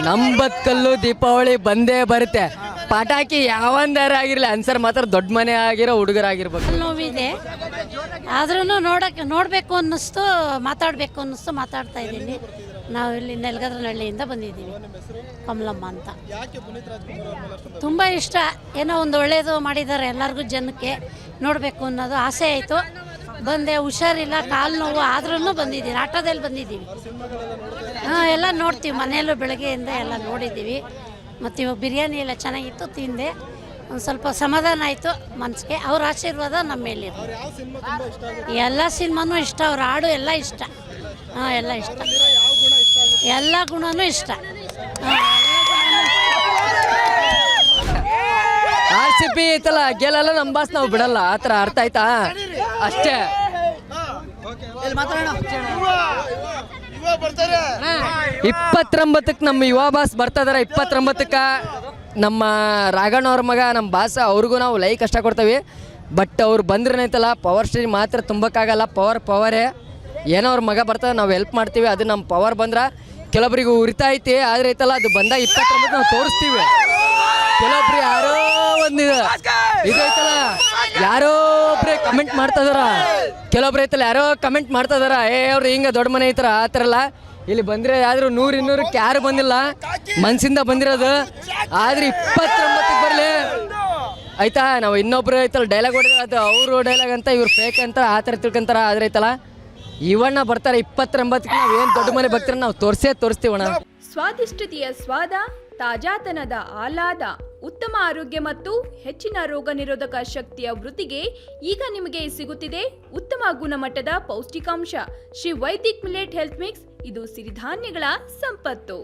ನಮ್ ಬದುಕಲ್ಲೂ ದೀಪಾವಳಿ ಬಂದೇ ಬರುತ್ತೆ. ಪಟಾಕಿ ಯಾವಂದಾರ ಆಗಿರ್ಲಿ ಅನ್ಸರ್ ಮಾತ್ರ ದೊಡ್ಡ ಮನೆ ಆಗಿರೋ ಹುಡುಗರಾಗಿರ್ಬೇಕು. ನೋವಿದೆ ಆದ್ರೂ ನೋಡಬೇಕು ಅನ್ನಿಸ್ತು, ಮಾತಾಡಬೇಕು ಅನ್ನಿಸ್ತು, ಮಾತಾಡ್ತಾ ಇದ್ದೀನಿ. ನಾವು ಇಲ್ಲಿ ನೆಲಗದ್ರನಹಳ್ಳಿಯಿಂದ ಬಂದಿದ್ದೀವಿ. ಕಮಲಮ್ಮ ಅಂತ. ತುಂಬ ಇಷ್ಟ, ಏನೋ ಒಂದು ಒಳ್ಳೆಯದು ಮಾಡಿದ್ದಾರೆ ಎಲ್ಲರಿಗೂ, ಜನಕ್ಕೆ ನೋಡಬೇಕು ಅನ್ನೋದು ಆಸೆ ಆಯಿತು. ಬಂದೆ, ಹುಷಾರಿಲ್ಲ, ಕಾಲು ನೋವು ಆದ್ರೂ ಬಂದಿದ್ದೀನಿ, ಆಟೋದಲ್ಲಿ ಬಂದಿದ್ದೀವಿ. ಎಲ್ಲ ನೋಡ್ತೀವಿ, ಮನೆಯಲ್ಲೂ ಬೆಳಗ್ಗೆಯಿಂದ ಎಲ್ಲ ನೋಡಿದ್ದೀವಿ. ಮತ್ತು ಇವಾಗ ಬಿರಿಯಾನಿ ಎಲ್ಲ ಚೆನ್ನಾಗಿತ್ತು, ತಿಂದೆ. ಒಂದು ಸ್ವಲ್ಪ ಸಮಾಧಾನ ಆಯಿತು ಮನಸ್ಸಿಗೆ. ಅವ್ರ ಆಶೀರ್ವಾದ ನಮ್ಮ ಮೇಲಿದೆ. ಎಲ್ಲ ಸಿನಿಮಾನೂ ಇಷ್ಟ, ಅವ್ರ ಹಾಡು ಎಲ್ಲ ಇಷ್ಟ. ಎಲ್ಲ ಇಷ್ಟ, ಎಲ್ಲ ಗುಣನೂ ಇಷ್ಟ. RCB ಐತಲ್ಲ ಗೆಲ್ಲಲ್ಲ, ನಮ್ಮ ಬಾಸ್ ನಾವು ಬಿಡಲ್ಲ, ಆ ಥರ ಅರ್ಥ ಆಯ್ತಾ? ಅಷ್ಟೇ. 29ಕ್ಕೆ ನಮ್ಮ ಯುವ ಬಾಸ್ ಬರ್ತಾ ಇದಾರೆ. 29ಕ್ಕೆ ನಮ್ಮ ರಾಘಣ್ಣವ್ರ ಮಗ ನಮ್ಮ ಬಾಸ, ಅವ್ರಿಗೂ ನಾವು ಲೈಕ್ ಅಷ್ಟ ಕೊಡ್ತೀವಿ. ಬಟ್ ಅವ್ರು ಬಂದ್ರೇನೈತಲ್ಲ, ಪವರ್ ಸ್ಟೇಜ್ ಮಾತ್ರ ತುಂಬಕ್ಕಾಗಲ್ಲ. ಪವರೇ ಏನೋ ಅವ್ರ ಮಗ ಬರ್ತದೆ, ನಾವು ಹೆಲ್ಪ್ ಮಾಡ್ತೀವಿ. ಅದು ನಮ್ಮ ಪವರ್ ಬಂದ್ರೆ ಕೆಲವೊಬ್ರಿಗೆ ಉರಿತಾ ಐತಿ, ಆದ್ರೆ ಐತಲ್ಲ ಅದು ಬಂದಾಗ 29 ನಾವು ತೋರಿಸ್ತೀವಿ. ಕೆಲವೊಬ್ರು ಯಾರೋ ಒಂದು ಇದೈತಲ್ಲ, ಯಾರೋ ಒಬ್ರೆ ಕಮೆಂಟ್ ಮಾಡ್ತಾ ಇದಾರ, ಕೆಲವೊಬ್ರು ಐತಲ್ಲ ಯಾರೋ ಕಮೆಂಟ್ ಮಾಡ್ತಾ ಇದಾರ, ಅವ್ರು ಹಿಂಗೆ ದೊಡ್ಡ ಮನೆ ಐತರ ಆ ಥರ ಎಲ್ಲ. ಇಲ್ಲಿ ಬಂದರೆ ಆದರೂ 100-200ಕ್ಕೆ ಯಾರು ಬಂದಿಲ್ಲ, ಮನಸ್ಸಿಂದ ಬಂದಿರೋದು. ಆದರೆ 29ಕ್ಕೆ ಬರಲಿ ಆಯ್ತಾ. ನಾವು ಇನ್ನೊಬ್ರು ಐತಲ್ಲ ಡೈಲಾಗ್ ಹೊಡೆದ್ರೆ ಅದು ಅವರು ಡೈಲಾಗ್ ಅಂತ, ಇವ್ರು ಫೇಕ್ ಅಂತ ಆ ಥರ ತಿಳ್ಕೊಂತಾರ. ಆದ್ರೆ ಐತಲ್ಲ ಇವಣ್ಣ ಬರ್ತಾರೆ 29ಕ್ಕೆ, ನಾವು ಏನು ದೊಡ್ಡ ಮನೆ ಬರ್ತಾರೆ ನಾವು ತೋರಿಸ್ತೀವಣ್ಣ. ಸ್ವಾದಿಷ್ಟತೆಯ ಸ್ವಾದ, ತಾಜಾತನದ ಆಹ್ಲಾದ, ಉತ್ತಮ ಆರೋಗ್ಯ ಮತ್ತು ಹೆಚ್ಚಿನ ರೋಗ ನಿರೋಧಕ ಶಕ್ತಿಯ ವೃದ್ಧಿಗೆ ಈಗ ನಿಮಗೆ ಸಿಗುತ್ತಿದೆ ಉತ್ತಮ ಗುಣಮಟ್ಟದ ಪೌಷ್ಟಿಕಾಂಶ. Shri Vaidik millet health mix, ಇದು ಸಿರಿಧಾನ್ಯಗಳ ಸಂಪತ್ತು.